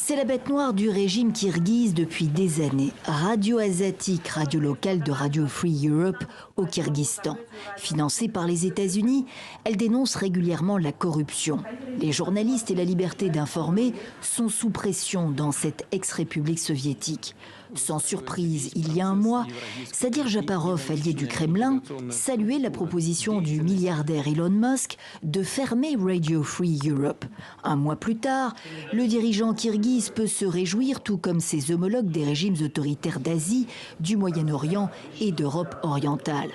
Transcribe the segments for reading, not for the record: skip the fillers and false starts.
C'est la bête noire du régime kirghize depuis des années. Radio Asiatique, radio locale de Radio Free Europe au Kyrgyzstan. Financée par les États-Unis, elle dénonce régulièrement la corruption. Les journalistes et la liberté d'informer sont sous pression dans cette ex-république soviétique. Sans surprise, il y a un mois, Sadir Japarov, allié du Kremlin, saluait la proposition du milliardaire Elon Musk de fermer Radio Free Europe. Un mois plus tard, le dirigeant kirghize peut se réjouir, tout comme ses homologues des régimes autoritaires d'Asie, du Moyen-Orient et d'Europe orientale.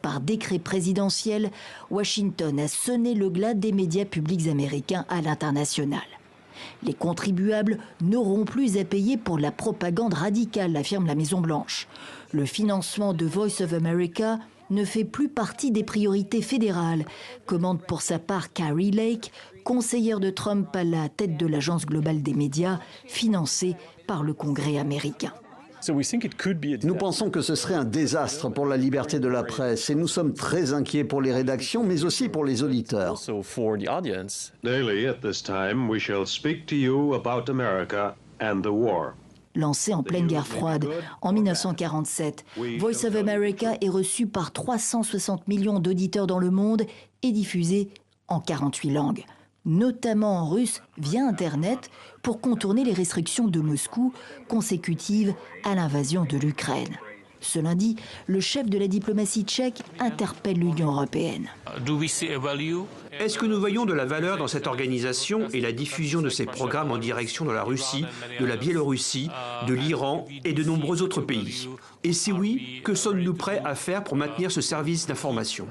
Par décret présidentiel, Washington a sonné le glas des médias publics américains à l'international. Les contribuables n'auront plus à payer pour la propagande radicale, affirme la Maison-Blanche. Le financement de Voice of America ne fait plus partie des priorités fédérales, commande pour sa part Kari Lake, conseillère de Trump à la tête de l'Agence globale des médias, financée par le Congrès américain. Nous pensons que ce serait un désastre pour la liberté de la presse et nous sommes très inquiets pour les rédactions, mais aussi pour les auditeurs. Daily at this time, we shall speak to you about America and the war. Lancé en pleine guerre froide en 1947, Voice of America est reçu par 360 millions d'auditeurs dans le monde et diffusé en 48 langues, notamment en russe via Internet, pour contourner les restrictions de Moscou consécutives à l'invasion de l'Ukraine. Ce lundi, le chef de la diplomatie tchèque interpelle l'Union européenne. Est-ce que nous voyons de la valeur dans cette organisation et la diffusion de ces programmes en direction de la Russie, de la Biélorussie, de l'Iran et de nombreux autres pays? Et si oui, que sommes-nous prêts à faire pour maintenir ce service d'information?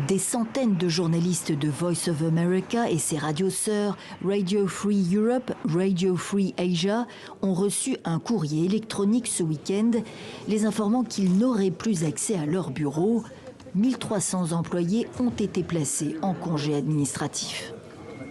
Des centaines de journalistes de Voice of America et ses radios sœurs Radio Free Europe, Radio Free Asia ont reçu un courrier électronique ce week-end les informant qu'ils n'auraient plus accès à leur bureau. 1300 employés ont été placés en congé administratif.